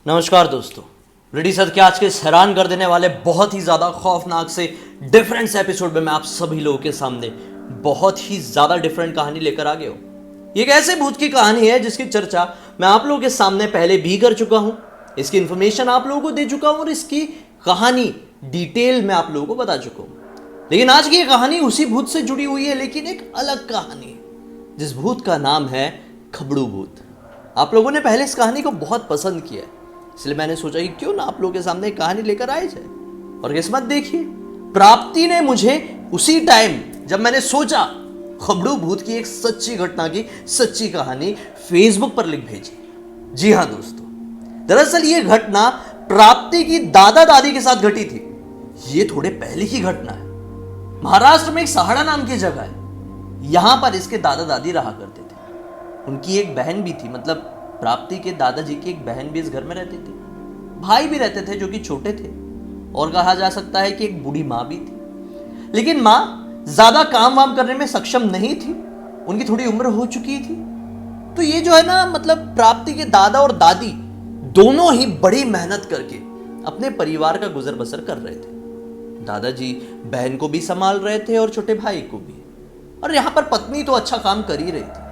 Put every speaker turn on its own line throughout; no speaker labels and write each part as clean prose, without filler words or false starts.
नमस्कार दोस्तों, ready sir के आज के इस हैरान कर देने वाले बहुत ही ज़्यादा खौफनाक से डिफरेंट से एपिसोड में मैं आप सभी लोगों के सामने बहुत ही ज़्यादा डिफरेंट कहानी लेकर आ गया हूँ। ये एक ऐसे भूत की कहानी है जिसकी चर्चा मैं आप लोगों के सामने पहले भी कर चुका हूँ, इसकी इन्फॉर्मेशन आप लोगों को दे चुका हूँ और इसकी कहानी डिटेल में आप लोगों को बता चुका हूँ। लेकिन आज की ये कहानी उसी भूत से जुड़ी हुई है, लेकिन एक अलग कहानी है जिस भूत का नाम है खबड़ू भूत। आप लोगों ने पहले इस कहानी को बहुत पसंद किया है, इसलिए मैंने सोचा कि क्यों ना आप लोगों के सामने एक कहानी लेकर आए जाए। और किस्मत देखिए, प्राप्ति ने मुझे उसी टाइम जब मैंने सोचा खबड़ू भूत की एक सच्ची घटना की सच्ची कहानी फेसबुक पर लिख भेजी। जी हाँ दोस्तों, दरअसल ये घटना प्राप्ति की दादा दादी के साथ घटी थी। ये थोड़े पहले की घटना है। महाराष्ट्र में एक सहाड़ा नाम की जगह है, यहां पर इसके दादा दादी रहा करते थे। उनकी एक बहन भी थी, मतलब प्राप्ति के दादाजी की एक बहन भी इस घर में रहती थी। भाई भी रहते थे जो कि छोटे थे, और कहा जा सकता है कि एक बूढ़ी माँ भी थी। लेकिन माँ ज्यादा काम वाम करने में सक्षम नहीं थी, उनकी थोड़ी उम्र हो चुकी थी। तो ये जो है ना, मतलब प्राप्ति के दादा और दादी दोनों ही बड़ी मेहनत करके अपने परिवार का गुजर बसर कर रहे थे। दादाजी बहन को भी संभाल रहे थे और छोटे भाई को भी, और यहां पर पत्नी तो अच्छा काम कर ही रही थी।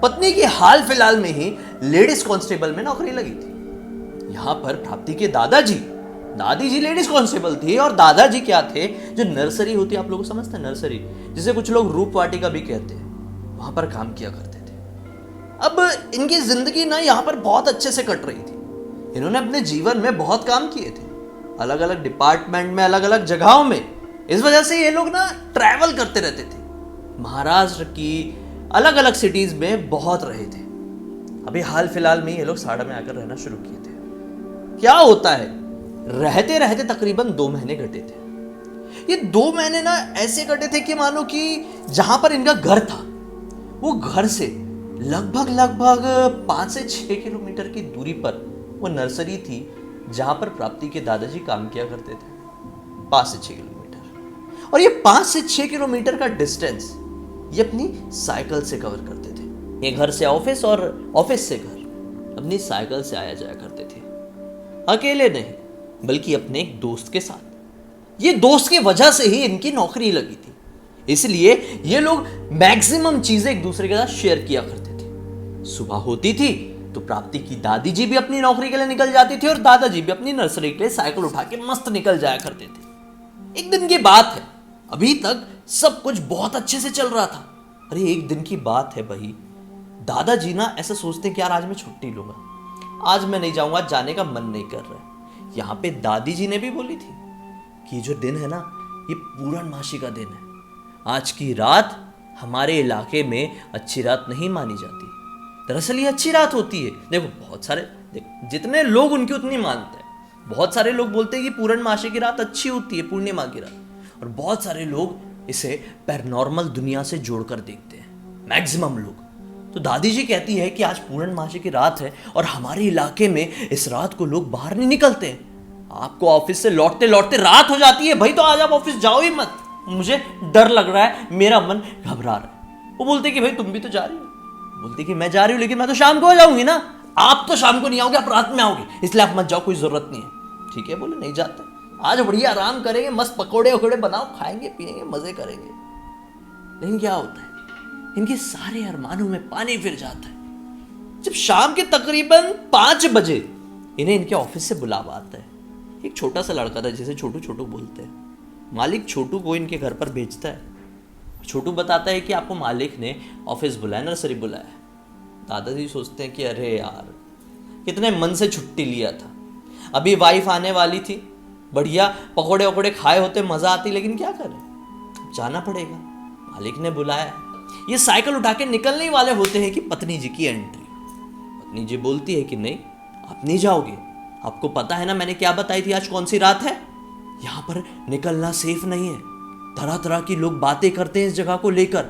पत्नी की हाल फिलहाल में ही लेडीज कांस्टेबल में नौकरी लगी थी। यहां पर प्राप्ति के दादी जी लेडीज कांस्टेबल थी, और दादाजी क्या थे, जो नर्सरी होती है, आप लोग समझते हैं नर्सरी, जिसे कुछ लोग रूप वाटिका भी कहते हैं, वहां पर काम किया करते थे। अब इनकी जिंदगी ना यहां पर बहुत अच्छे से कट रही थी। इन्होंने अपने जीवन में बहुत काम किए थे, अलग अलग डिपार्टमेंट में, अलग अलग जगहों में। इस वजह से ये लोग ना ट्रैवल करते रहते थे, महाराष्ट्र की अलग अलग सिटीज में बहुत रहे थे। अभी हाल फिलहाल में ये लोग साड़ा में आकर रहना शुरू किए थे। क्या होता है, रहते रहते तकरीबन 2 महीने कटे थे। ये 2 महीने ना ऐसे कटे थे कि मानो कि जहां पर इनका घर था, वो घर से लगभग 5 से 6 किलोमीटर की दूरी पर वो नर्सरी थी जहां पर प्राप्ति के दादाजी काम किया करते थे। 5 से 6 किलोमीटर, और ये 5 से 6 किलोमीटर का डिस्टेंस ये अपनी साइकिल से कवर करते थे। ये घर से ऑफिस और ऑफिस से घर अपनी साइकिल से आया जाया करते थे, अकेले नहीं बल्कि अपने एक दोस्त के साथ। ये दोस्त की वजह से ही इनकी नौकरी लगी थी, इसलिए ये लोग मैक्सिमम चीजें एक दूसरे के साथ शेयर किया करते थे। सुबह होती थी तो प्राप्ति की दादी जी भी अपनी नौकरी के लिए निकल जाती थी, और दादाजी भी अपनी नर्सरी के लिए साइकिल उठा के मस्त निकल जाया करते थे। एक दिन की बात है, अभी तक सब कुछ बहुत अच्छे से चल रहा था। अरे एक दिन की बात है भाई, दादाजी ना ऐसा सोचते हैं कि यार आज मैं छुट्टी लूंगा, आज मैं नहीं जाऊंगा, जाने का मन नहीं कर रहा है। यहाँ पे दादी जी ने भी बोली थी कि जो दिन है ना, ये पूर्णमासी का दिन है। आज की रात हमारे इलाके में अच्छी रात नहीं मानी जाती। दरअसल ये अच्छी रात होती है। देखो बहुत सारे, जितने लोग उनकी उतनी मानते हैं। बहुत सारे लोग बोलते हैं कि पूर्णमासी की रात अच्छी होती है, पूर्णिमा की रात, और बहुत सारे लोग इसे पैरानॉर्मल दुनिया से जोड़कर देखते हैं, मैक्सिमम लोग। तो दादी जी कहती है कि आज पूर्णमासी की रात है और हमारे इलाके में इस रात को लोग बाहर नहीं निकलते हैं। आपको ऑफिस से लौटते लौटते रात हो जाती है भाई, तो आज आप ऑफिस जाओ ही मत, मुझे डर लग रहा है, मेरा मन घबरा रहा है। वो बोलते कि भाई तुम भी तो जा रही हो। बोलती कि मैं जा रही हूँ, लेकिन मैं तो शाम को आ जाऊंगी ना। आप तो शाम को नहीं आओगे, आप रात में आओगे, इसलिए आप मत जाओ, कोई जरूरत नहीं है। ठीक है, बोले नहीं जाते, आज बढ़िया आराम करेंगे, मस्त पकोड़े वकोड़े बनाओ, खाएंगे पिएंगे, मजे करेंगे। लेकिन क्या होता है, इनके सारे अरमानों में पानी फिर जाता है जब शाम के तकरीबन 5 बजे इन्हें इनके ऑफिस से बुलावा आता है। एक छोटा सा लड़का था जिसे छोटू छोटू बोलते हैं। मालिक छोटू को इनके घर पर भेजता है। छोटू बताता है कि आपको मालिक ने ऑफिस बुलाया, नर्सरी बुलाया। दादाजी सोचते हैं कि अरे यार, कितने मन से छुट्टी लिया था, अभी वाइफ आने वाली थी, बढ़िया पकोड़े वकोड़े खाए होते, मजा आती, लेकिन क्या करें, जाना पड़ेगा, मालिक ने बुलाया। ये साइकिल उठा के निकलने वाले होते हैं कि पत्नी जी की एंट्री। पत्नी जी बोलती है कि नहीं, आप नहीं जाओगे, आपको पता है ना मैंने क्या बताई थी, आज कौन सी रात है, यहां पर निकलना सेफ नहीं है। तरह तरह की लोग बातें करते हैं इस जगह को लेकर,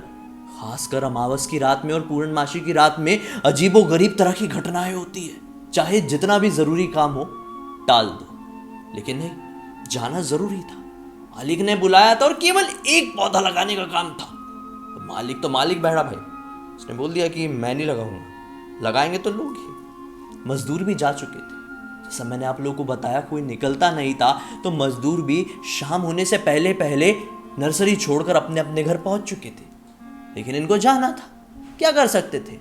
खासकर अमावस की रात में और पूर्णमासी की रात में अजीबो गरीब तरह की घटनाएं होती है। चाहे जितना भी जरूरी काम हो टाल दो, लेकिन नहीं, जाना जरूरी था। मालिक ने बुलाया था और केवल एक पौधा लगाने का काम था। तो मालिक बैठा भाई, उसने बोल दिया कि मैं नहीं लगाऊंगा, लगाएंगे तो लोग ही। मजदूर भी जा चुके थे, जैसा मैंने आप लोगों को बताया, कोई निकलता नहीं था, तो मजदूर भी शाम होने से पहले पहले नर्सरी छोड़कर अपने अपने घर पहुंच चुके थे। लेकिन इनको जाना था, क्या कर सकते थे।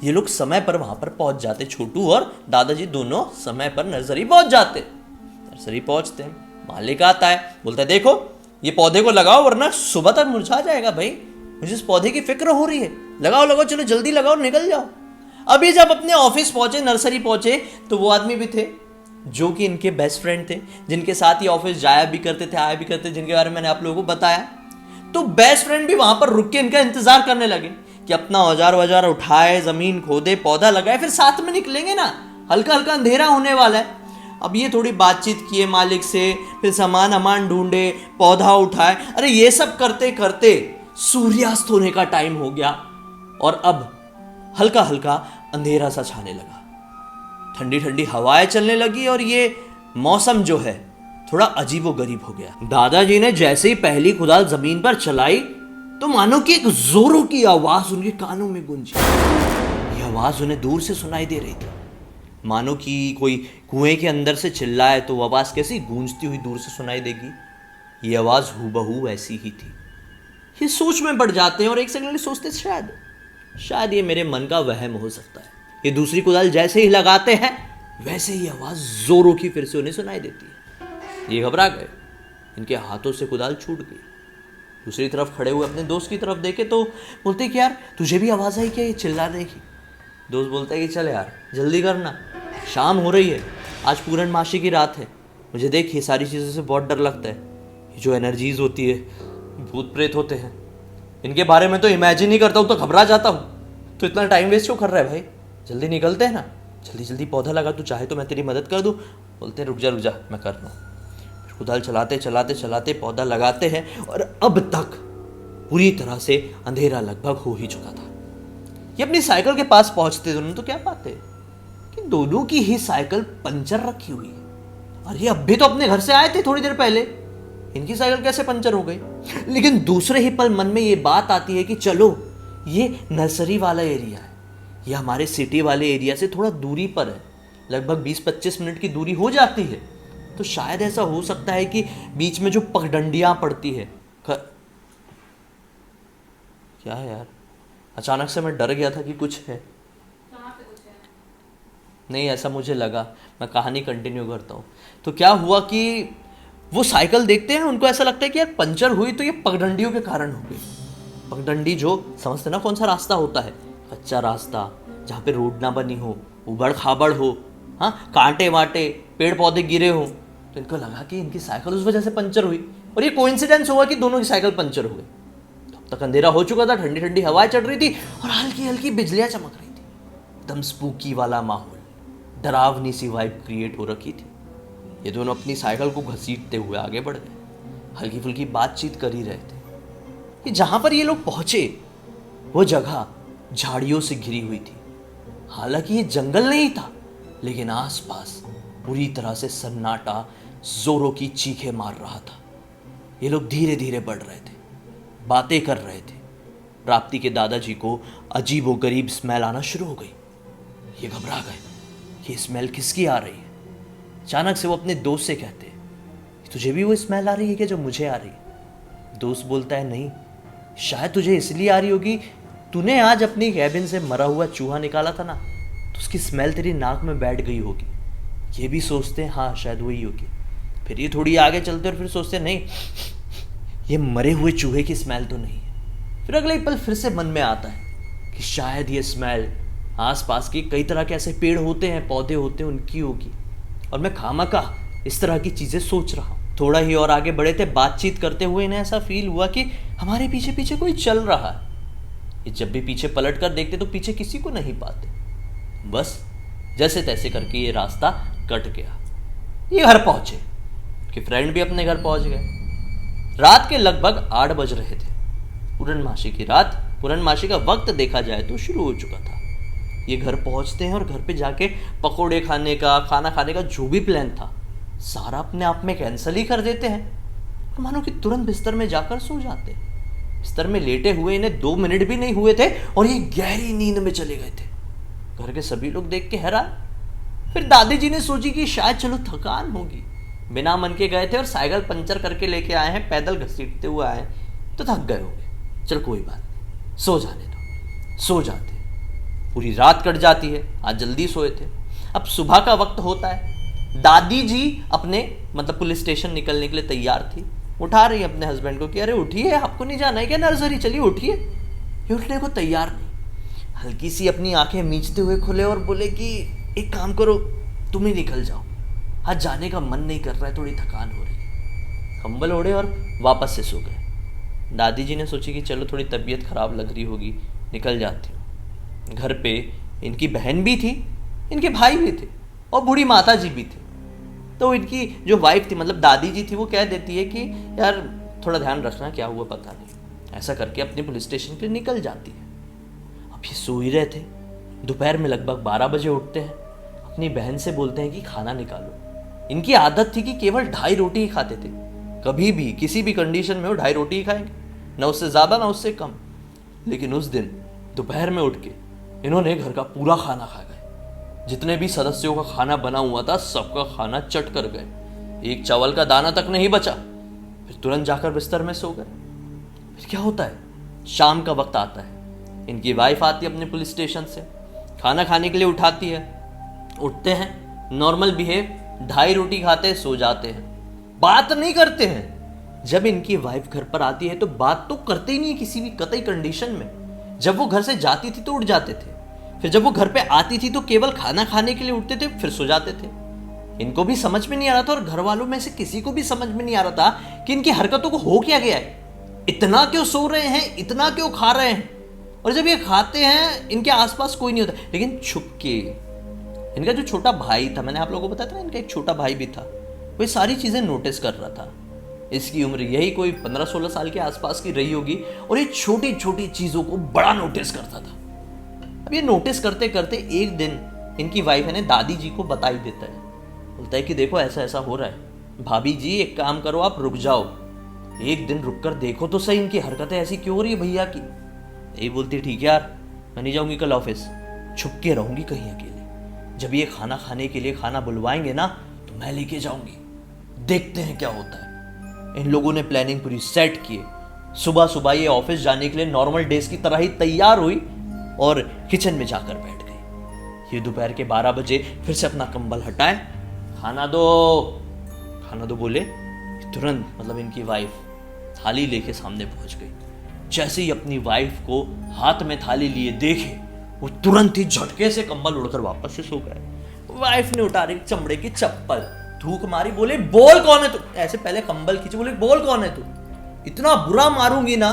ये लोग समय पर वहां पर पहुंच जाते, छोटू और दादाजी दोनों समय पर नर्सरी पहुंच जाते। नर्सरी पहुंचते हैं, मालिक आता है, बोलता है देखो ये पौधे को लगाओ वरना सुबह तक मुरझा जाएगा। भाई मुझे इस पौधे की फिक्र हो रही है, लगाओ लगाओ, चलो जल्दी लगाओ, निकल जाओ। अभी जब अपने ऑफिस पहुंचे, नर्सरी पहुंचे, तो वो आदमी भी थे जो कि इनके बेस्ट फ्रेंड थे, जिनके साथ ही ऑफिस जाया भी करते थे, आया भी करते थे, जिनके बारे में मैंने आप लोगों को बताया। तो बेस्ट फ्रेंड भी वहां पर रुक के इनका इंतजार करने लगे कि अपना औजार वजार उठाए, जमीन खोदे, पौधा लगाए, फिर साथ में निकलेंगे ना। हल्का हल्का अंधेरा होने वाला है। अब ये थोड़ी बातचीत किए मालिक से, फिर सामान अमान ढूंढे, पौधा उठाए। अरे ये सब करते करते सूर्यास्त होने का टाइम हो गया और अब हल्का हल्का अंधेरा सा छाने लगा। ठंडी ठंडी हवाएं चलने लगी और ये मौसम जो है थोड़ा अजीबो गरीब हो गया। दादाजी ने जैसे ही पहली कुदाल जमीन पर चलाई तो मानो कि एक जोरों की आवाज उनके कानों में गूंजी। यह आवाज उन्हें दूर से सुनाई दे रही थी, मानो कि कोई कुएं के अंदर से चिल्लाए तो वो आवाज कैसी गूंजती हुई दूर से सुनाई देगी। ये आवाज हूबहू ऐसी ही थी। ये सोच में पड़ जाते हैं और एक सेकंड के लिए सोचते शायद ये मेरे मन का वहम हो सकता है। ये दूसरी कुदाल जैसे ही लगाते हैं वैसे ही आवाज जोरों की फिर से उन्हें सुनाई देती है। ये घबरा गए, इनके हाथों से कुदाल छूट गई। दूसरी तरफ खड़े हुए अपने दोस्त की तरफ देखे तो बोलते कि यार तुझे भी आवाज आई क्या ये चिल्लाने की। दोस्त बोलता है कि चल यार जल्दी करना, शाम हो रही है, आज पूर्णमासी की रात है। मुझे देख ये सारी चीज़ों से बहुत डर लगता है। ये जो एनर्जीज होती है, भूत प्रेत होते हैं, इनके बारे में तो इमेजिन ही करता हूँ तो घबरा जाता हूँ। तो इतना टाइम वेस्ट क्यों कर रहा है भाई, जल्दी निकलते हैं ना, जल्दी जल्दी पौधा लगा, तू चाहे तो मैं तेरी मदद कर दूँ। बोलते हैं रुक जा मैं कर रहा हूँ। कुदाल चलाते चलाते चलाते पौधा लगाते हैं और अब तक पूरी तरह से अंधेरा लगभग हो ही चुका था। ये अपनी साइकिल के पास पहुंचते दोनों तो क्या पाते कि दोनों की ही साइकिल पंचर रखी हुई है। और ये अब भी तो अपने घर से आए थे थोड़ी देर पहले, इनकी साइकिल कैसे पंचर हो गई। लेकिन दूसरे ही पल मन में ये बात आती है कि चलो ये नर्सरी वाला एरिया है, ये हमारे सिटी वाले एरिया से थोड़ा दूरी पर है, लगभग 20-25 मिनट की दूरी हो जाती है। तो शायद ऐसा हो सकता है कि बीच में जो पगडंडियां पड़ती है। क्या है यार, अचानक से मैं डर गया था कि कुछ है। नहीं ऐसा मुझे लगा। मैं कहानी कंटिन्यू करता हूँ। तो क्या हुआ कि वो साइकिल देखते हैं, उनको ऐसा लगता है कि यार पंचर हुई तो ये पगडंडियों के कारण हो गई। पगडंडी जो समझते ना कौन सा रास्ता होता है, कच्चा रास्ता जहाँ पे रोड ना बनी हो, उबड़ खाबड़ हो, हाँ कांटे वाटे पेड़ पौधे गिरे हो। तो इनको लगा कि इनकी साइकिल उस वजह से पंचर हुई और ये कोइंसिडेंस हुआ कि दोनों की साइकिल पंचर हो गई। तब तक अंधेरा हो चुका था, ठंडी ठंडी हवाएं चढ़ रही थी और हल्की हल्की बिजलियां चमक रही थी। एकदम स्पूकी वाला माहौल, डरावनी सी वाइब क्रिएट हो रखी थी। ये दोनों अपनी साइकिल को घसीटते हुए आगे बढ़ गए, हल्की फुल्की बातचीत कर ही रहे थे कि जहां पर ये लोग पहुंचे वो जगह झाड़ियों से घिरी हुई थी। हालांकि ये जंगल नहीं था, लेकिन आसपास पूरी तरह से सन्नाटा जोरों की चीखें मार रहा था। ये लोग धीरे धीरे बढ़ रहे थे, बातें कर रहे थे। राप्ती के दादाजी को अजीबो गरीब स्मेल आना शुरू हो गई। ये घबरा गए कि स्मेल किसकी आ रही है। अचानक से वो अपने दोस्त से कहते हैं, तुझे भी वो स्मेल आ रही है क्या जो मुझे आ रही है। दोस्त बोलता है नहीं, शायद तुझे इसलिए आ रही होगी, तूने आज अपनी कैबिन से मरा हुआ चूहा निकाला था ना, तो उसकी स्मेल तेरी नाक में बैठ गई होगी। ये भी सोचते हैं हाँ शायद वही होगी। फिर ये थोड़ी आगे चलते और फिर सोचते हैं नहीं, ये मरे हुए चूहे की स्मेल तो नहीं है। फिर अगले पल फिर से मन में आता है कि शायद ये स्मेल आसपास के कई तरह के ऐसे पेड़ होते हैं, पौधे होते हैं, उनकी होगी और मैं खामखा इस तरह की चीजें सोच रहा हूँ। थोड़ा ही और आगे बढ़े थे, बातचीत करते हुए इन्हें ऐसा फील हुआ कि हमारे पीछे पीछे कोई चल रहा है। ये जब भी पीछे पलट कर देखते तो पीछे किसी को नहीं पाते। बस जैसे तैसे करके ये रास्ता कट गया। ये घर पहुंचे कि फ्रेंड भी अपने घर पहुंच गए। रात के लगभग 8 बज रहे थे। पूर्णमासी की रात, पूर्णमासी का वक्त देखा जाए तो शुरू हो चुका था। ये घर पहुंचते हैं और घर पे जाके पकोड़े खाने का, खाना खाने का जो भी प्लान था सारा अपने आप में कैंसिल ही कर देते हैं। मानो कि तुरंत बिस्तर में जाकर सो जाते। बिस्तर में लेटे हुए इन्हें 2 मिनट भी नहीं हुए थे और ये गहरी नींद में चले गए थे। घर के सभी लोग देख के हैरान, फिर दादी जी ने सोची कि शायद चलो थकान होगी, बिना मन के गए थे और साइकिल पंचर करके लेके आए हैं, पैदल घसीटते हुए आए तो थक गए होंगे, चल कोई बात नहीं, सो जाने दो। सो जाते, पूरी रात कट जाती है, आज जल्दी सोए थे। अब सुबह का वक्त होता है, दादी जी अपने मतलब पुलिस स्टेशन निकलने के लिए तैयार थी, उठा रही है अपने हस्बैंड को कि अरे उठिए, आपको नहीं जाना है क्या नर्सरी, चलिए उठिए। ये उठने को तैयार नहीं, हल्की सी अपनी आंखें मीचते हुए खुले और बोले कि एक काम करो, तुम ही निकल जाओ, आज जाने का मन नहीं कर रहा है, थोड़ी थकान हो रही है। कंबल ओढ़े और वापस से सो गए। दादी जी ने सोची कि चलो थोड़ी तबीयत खराब लग रही होगी, निकल जाती हूँ। घर पे इनकी बहन भी थी, इनके भाई भी थे और बूढ़ी माता जी भी थी। तो इनकी जो वाइफ थी मतलब दादी जी थी, वो कह देती है कि यार थोड़ा ध्यान रखना, क्या हुआ पता नहीं, ऐसा करके अपने पुलिस स्टेशन पे निकल जाती है। अब ये सो ही रहे थे, दोपहर में लगभग 12 बजे उठते हैं, अपनी बहन से बोलते हैं कि खाना निकालो। इनकी आदत थी कि केवल 2.5 रोटी ही खाते थे, कभी भी किसी भी कंडीशन में वो 2.5 रोटी ही खाएंगे, ना उससे ज़्यादा ना उससे कम। लेकिन उस दिन दोपहर में उठ के इन्होंने घर का पूरा खाना खा गए। जितने भी सदस्यों का खाना बना हुआ था सबका खाना चट कर गए, एक चावल का दाना तक नहीं बचा। फिर तुरंत जाकर बिस्तर में सो गए। फिर क्या होता है, शाम का वक्त आता है, इनकी वाइफ आती है अपने पुलिस स्टेशन से, खाना खाने के लिए उठाती है। उठते हैं, नॉर्मल बिहेव, 2.5 रोटी खाते, सो जाते हैं, बात नहीं करते हैं। जब इनकी वाइफ घर पर आती है तो बात तो करते ही नहीं किसी भी कतई कंडीशन में। जब वो घर से जाती थी तो उठ जाते थे, फिर जब वो घर पे आती थी तो केवल खाना खाने के लिए उठते थे, फिर सो जाते थे। इनको भी समझ में नहीं आ रहा था और घर वालों में से किसी को भी समझ में नहीं आ रहा था कि इनकी हरकतों को हो क्या गया है, इतना क्यों सो रहे हैं, इतना क्यों खा रहे हैं। और जब ये खाते हैं इनके आसपास कोई नहीं होता, लेकिन छुपके इनका जो छोटा भाई था, मैंने आप लोगों को बताया था ना, इनका एक छोटा भाई भी था, वो सारी चीजें नोटिस कर रहा था। इसकी उम्र यही कोई 15-16 साल के आसपास की रही होगी और ये छोटी छोटी चीजों को बड़ा नोटिस करता था। अब ये नोटिस करते करते एक दिन इनकी वाइफ है दादी जी को बता ही देता है, बोलता है कि देखो ऐसा ऐसा हो रहा है, भाभी जी एक काम करो, आप रुक जाओ, एक दिन रुक कर देखो तो सही, इनकी हरकतें ऐसी क्यों हो रही है भैया की। यही बोलती है ठीक है यार, मैं नहीं जाऊंगी कल ऑफिस, छुप के रहूंगी कहीं अकेले, जब ये खाना खाने के लिए खाना बुलवाएंगे ना तो मैं लेके जाऊंगी, देखते हैं क्या होता है। इन लोगों ने प्लानिंग पूरी सेट की। सुबह सुबह ये ऑफिस जाने के लिए नॉर्मल डेज की तरह ही तैयार हुई और किचन में जाकर बैठ गई। ये दोपहर के 12 बजे फिर से अपना कंबल हटाए, खाना दो बोले, तुरंत मतलब इनकी वाइफ थाली लेके सामने पहुंच गई। जैसे ही अपनी वाइफ को हाथ में थाली लिए देखे, वो तुरंत ही झटके से कंबल उड़कर वापस से सो गए। वाइफ ने उतारी चमड़े की चप्पल, थूक मारी, बोले बोल कौन है तू, ऐसे पहले कंबल खींचे, बोले बोल कौन है तू, इतना बुरा मारूंगी ना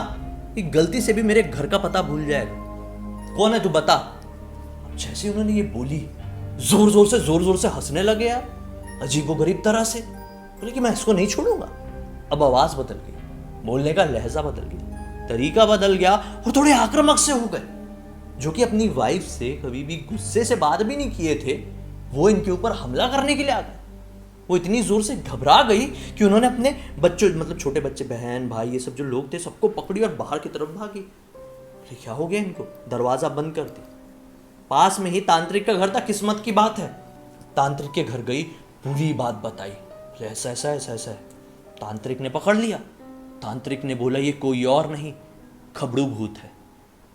कि गलती से भी मेरे घर का पता भूल जाएगा, कौन है तू बता। अब जैसे उन्होंने ये बोली, जोर जोर से हंसने लगे यार, अजीबोगरीब तरह से, बोले कि मैं इसको नहीं छोड़ूंगा। अब आवाज बदल गई, बोलने का लहजा बदल गया, तरीका बदल गया और थोड़े आक्रामक से हो गए, जो कि अपनी वाइफ से कभी भी गुस्से से बात भी नहीं किए थे, वो इनके ऊपर हमला करने के लिए आ गए। वो इतनी जोर से घबरा गई कि उन्होंने अपने बच्चों मतलब छोटे बच्चे, बहन भाई, ये सब जो लोग थे सबको पकड़ी और बाहर की तरफ भागी। क्या हो गया इनको, दरवाजा बंद कर दी। पास में ही तांत्रिक का घर था, किस्मत की बात है, तांत्रिक के घर गई, पूरी बात बताई, ऐसा ऐसा ऐसा ऐसा है। तांत्रिक ने पकड़ लिया। तांत्रिक ने बोला ये कोई और नहीं, खबड़ू भूत है।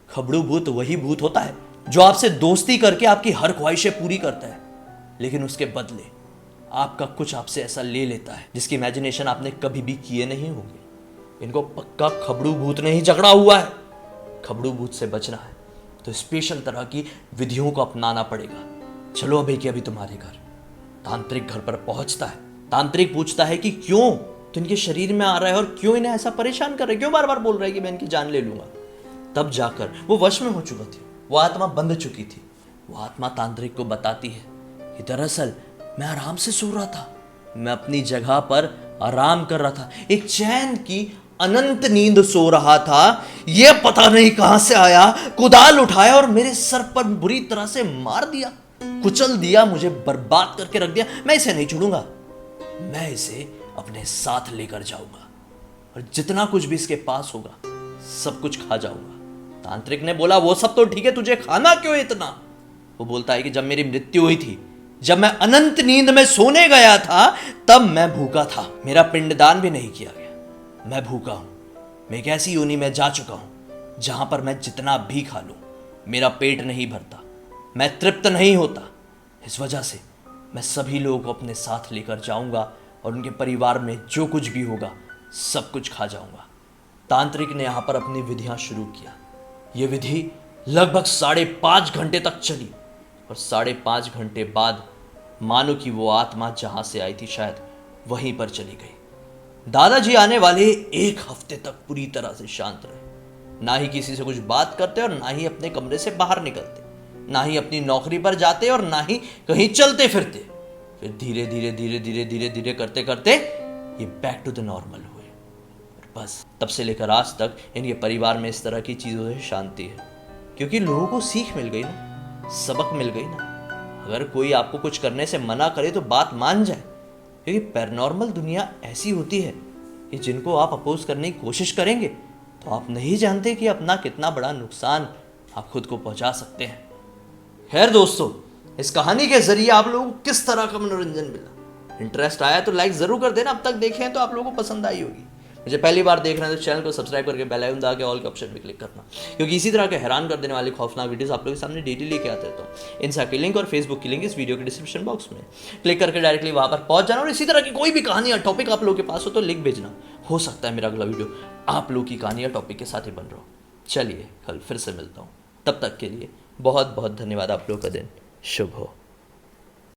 खबड़ू भूत वही भूत होता है जो आपसे दोस्ती करके आपकी हर ख्वाहिशें पूरी करता है, लेकिन उसके बदले आपका कुछ आपसे ऐसा ले लेता है जिसकी इमेजिनेशन आपने कभी भी किए नहीं होंगे। इनको पक्का खबड़ू भूत ने ही झगड़ा हुआ है। खबड़ू भूत से बचना है तो स्पेशल तरह की विधियों को अपनाना पड़ेगा। चलो अभी के अभी तुम्हारे घर। तांत्रिक घर पर पहुंचता है। तांत्रिक पूछता है कि क्यों तो इनके शरीर में आ रहा है और क्यों इन्हें ऐसा परेशान कर रहा है, क्यों बार बार बोल रहा है कि मैं इनकी जान ले लूंगा। तब जाकर वो वश में हो चुका थी, वो आत्मा बंध चुकी थी। वो आत्मा तांत्रिक को बताती है कि दरअसल मैं आराम से सो रहा था, मैं अपनी जगह पर आराम कर रहा था, एक चैन की अनंत नींद सो रहा था। ये पता नहीं कहां से आया, कुदाल उठाया और मेरे सर पर बुरी तरह से मार दिया, कुचल दिया, मुझे बर्बाद करके रख दिया। मैं इसे नहीं छोड़ूंगा, मैं इसे अपने साथ लेकर जाऊंगा और जितना कुछ भी इसके पास होगा सब कुछ खा जाऊंगा। तांत्रिक ने बोला वो सब तो ठीक है, तुझे खाना क्यों इतना? वो बोलता है कि जब मेरी मृत्यु हुई थी, जब मैं अनंत नींद में सोने गया था तब मैं भूखा था, मेरा पिंडदान भी नहीं किया गया। मैं भूखा हूं। मैं एक ऐसी योनि में जा चुका हूं जहां पर मैं जितना भी खा लूं मेरा पेट नहीं भरता, मैं तृप्त नहीं होता। इस वजह से मैं सभी लोगों को अपने साथ लेकर जाऊंगा और उनके परिवार में जो कुछ भी होगा सब कुछ खा जाऊंगा। तांत्रिक ने यहां पर अपनी विधियां शुरू किया। यह विधि लगभग 5.5 घंटे तक चली और 5.5 घंटे बाद मानो कि वो आत्मा जहां से आई थी शायद वहीं पर चली गई। दादाजी आने वाले 1 हफ्ते तक पूरी तरह से शांत रहे, ना ही किसी से कुछ बात करते और ना ही अपने कमरे से बाहर निकलते, ना ही अपनी नौकरी पर जाते और ना ही कहीं चलते फिरते। फिर धीरे धीरे धीरे धीरे धीरे धीरे करते करते ये बैक टू द नॉर्मल हुए। और बस तब से लेकर आज तक इनके परिवार में इस तरह की चीजों से शांति है, क्योंकि लोगों को सीख मिल गई ना, सबक मिल गई ना। अगर कोई आपको कुछ करने से मना करे तो बात मान जाए, क्योंकि पैरानॉर्मल दुनिया ऐसी होती है कि जिनको आप अपोज करने की कोशिश करेंगे तो आप नहीं जानते कि अपना कितना बड़ा नुकसान आप खुद को पहुंचा सकते हैं। खैर दोस्तों, इस कहानी के जरिए आप लोगों को किस तरह का मनोरंजन मिला? इंटरेस्ट आया तो लाइक जरूर कर देना। अब तक देखे हैं तो आप लोगों को पसंद आई होगी। मुझे पहली बार देख रहे हैं तो चैनल को सब्सक्राइब करके बेल आइकन दबा के ऑल के ऑप्शन पे क्लिक करना, क्योंकि इसी तरह के हैरान कर देने वाले खौफनाक वीडियोस आप लोगों के सामने डेली लेके आते रहता हूँ। इंस्टा की लिंक और फेसबुक की लिंक इस वीडियो के डिस्क्रिप्शन बॉक्स में, क्लिक करके डायरेक्टली वहां पर पहुंच जाना। और इसी तरह की कोई भी कहानी या टॉपिक आप लोगों के पास हो तो लिंक भेजना। हो सकता है मेरा अगला वीडियो आप लोगों की कहानी या टॉपिक के साथ ही बन रहा हो। चलिए कल फिर से मिलता हूँ, तब तक के लिए बहुत बहुत धन्यवाद। आप लोगों का दिन शुभ हो।